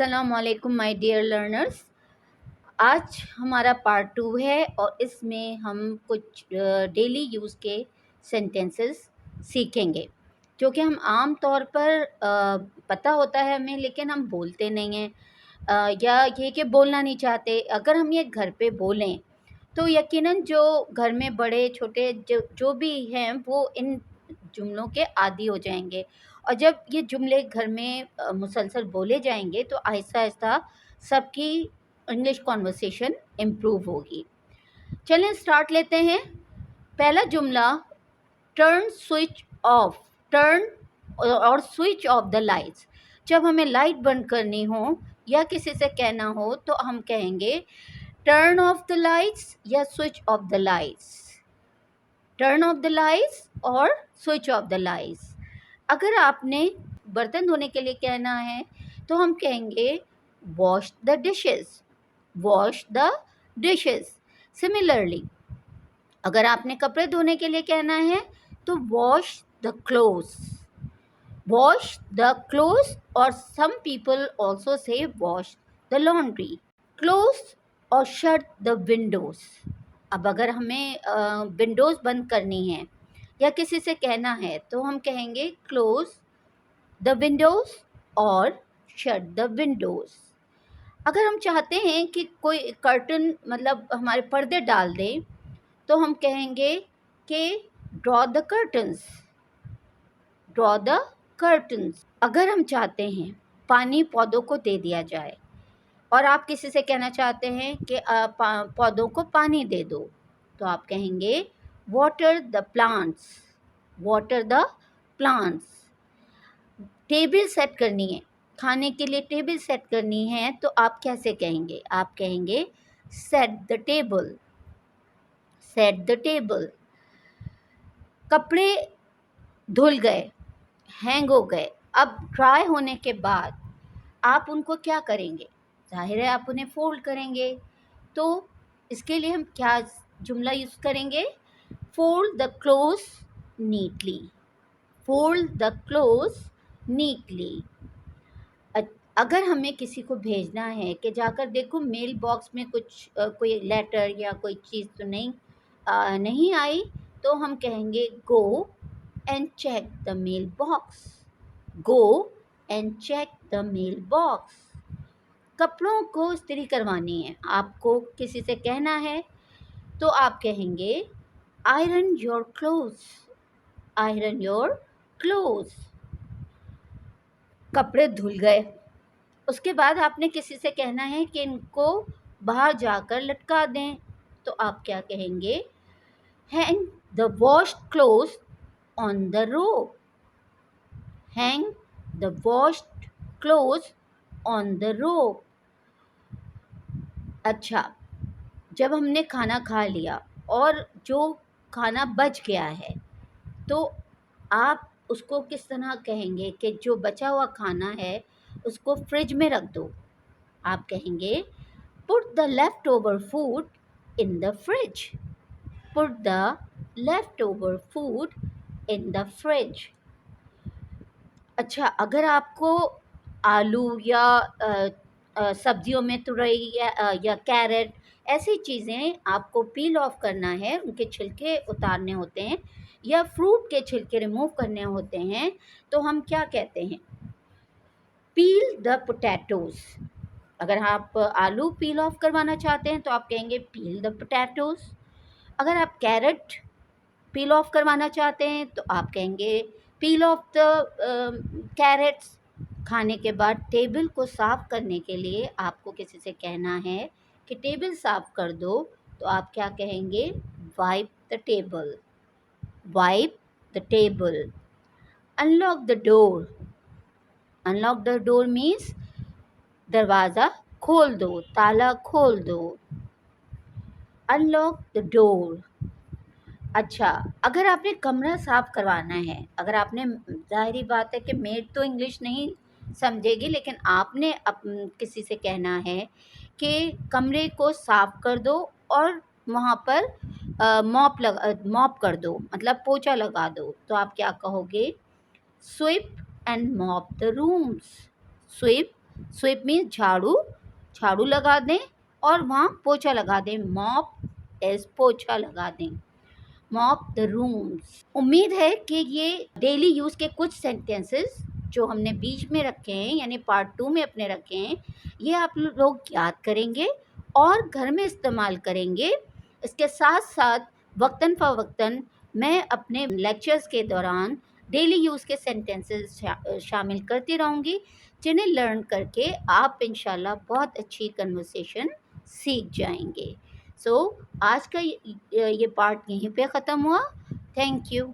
अस्सलाम वालेकुम my dear learners. आज हमारा पार्ट 2 है और इसमें हम कुछ डेली यूज़ के सेंटेंसेस सीखेंगे जो कि हम आम तौर पर पता होता है हमें, लेकिन हम बोलते नहीं हैं या ये कि बोलना नहीं चाहते। अगर हम ये घर पे बोलें तो यकीनन जो घर में बड़े छोटे जो भी हैं वो इन जुमलों के आदी हो जाएंगे, और जब ये जुमले घर में मुसलसल बोले जाएंगे तो आहिस्ता आहिस्ता सबकी इंग्लिश कॉन्वर्सेशन इम्प्रूव होगी। चलें स्टार्ट लेते हैं। पहला जुमला, टर्न स्विच ऑफ। टर्न और स्विच ऑफ द लाइट्स। जब हमें लाइट बंद करनी हो या किसी से कहना हो तो हम कहेंगे टर्न ऑफ द लाइट्स या switch off the lights. Turn off the lights और स्विच ऑफ द लाइट्स। अगर आपने बर्तन धोने के लिए कहना है तो हम कहेंगे wash the dishes. Wash the dishes. Similarly अगर आपने कपड़े धोने के लिए कहना है तो wash the clothes. Wash the clothes, और some people also say wash the laundry. Close और शट द विंडोज। अब अगर हमें विंडोज़ बंद करनी है या किसी से कहना है तो हम कहेंगे क्लोज द विंडोज़ और शट द विंडोज़। अगर हम चाहते हैं कि कोई कर्टन मतलब हमारे पर्दे डाल दे तो हम कहेंगे कि draw the curtains. Draw the curtains. अगर हम चाहते हैं पानी पौधों को दे दिया जाए और आप किसी से कहना चाहते हैं कि पौधों को पानी दे दो तो आप कहेंगे water the plants. Water the plants. Table set करनी है, खाने के लिए टेबल सेट करनी है तो आप कैसे कहेंगे? आप कहेंगे set the table. Set the table. कपड़े धुल गए, हैंग हो गए, अब ड्राई होने के बाद आप उनको क्या करेंगे? जाहिर है आप उन्हें फोल्ड करेंगे। तो इसके लिए हम क्या जुमला यूज़ करेंगे? Fold the clothes neatly. Fold the clothes neatly. अगर हमें किसी को भेजना है कि जाकर देखो मेल बॉक्स में कुछ कोई लेटर या कोई चीज़ तो नहीं आई, तो हम कहेंगे go and check the mailbox. Go and check the mailbox. कपड़ों को इस्त्री करवानी है, आपको किसी से कहना है तो आप कहेंगे iron your clothes. Iron your clothes. कपड़े धुल गए, उसके बाद आपने किसी से कहना है कि इनको बाहर जाकर लटका दें तो आप क्या कहेंगे? Hang the washed clothes on the rope. Hang the washed clothes on the rope. अच्छा, जब हमने खाना खा लिया और जो खाना बच गया है तो आप उसको किस तरह कहेंगे कि जो बचा हुआ खाना है उसको फ्रिज में रख दो? आप कहेंगे put the left over food in the fridge. Put the left over food in the fridge. अच्छा, अगर आपको आलू या सब्जियों में तुरई या कैरेट ऐसी चीज़ें आपको पील ऑफ करना है, उनके छिलके उतारने होते हैं या फ्रूट के छिलके रिमूव करने होते हैं तो हम क्या कहते हैं? पील द पोटैटोज़। अगर आप आलू पील ऑफ करवाना चाहते हैं तो आप कहेंगे पील द पोटैटोज़। अगर आप कैरेट पील ऑफ करवाना चाहते हैं तो आप कहेंगे पील ऑफ द कैरेट्स। खाने के बाद टेबल को साफ़ करने के लिए आपको किसी से कहना है कि टेबल साफ़ कर दो तो आप क्या कहेंगे? Wipe the table. Wipe the table. Unlock the door. Unlock the door means दरवाज़ा खोल दो, ताला खोल दो। Unlock the door. अच्छा, अगर आपने कमरा साफ़ करवाना है, अगर आपने, ज़ाहिरी बात है कि मेड तो इंग्लिश नहीं समझेगी, लेकिन आपने किसी से कहना है कि कमरे को साफ़ कर दो और वहाँ पर मॉप कर दो, मतलब पोछा लगा दो, तो आप क्या कहोगे? Sweep and mop the rooms. Sweep sweep means झाड़ू, झाड़ू लगा दें और वहाँ पोछा लगा दें। मॉप एज पोछा लगा दें। Mop the rooms. उम्मीद है कि ये डेली यूज़ के कुछ सेंटेंसेस जो हमने बीच में रखे हैं यानी पार्ट 2 में अपने रखे हैं, ये आप लोग याद करेंगे और घर में इस्तेमाल करेंगे। इसके साथ साथ वक्तन फ़वक्तन मैं अपने लेक्चर्स के दौरान डेली यूज़ के सेंटेंसेस शामिल करती रहूँगी, जिन्हें लर्न करके आप इंशाल्लाह बहुत अच्छी कन्वर्सेशन सीख जाएंगे। सो आज का ये पार्ट यहीं पे ख़त्म हुआ। Thank you.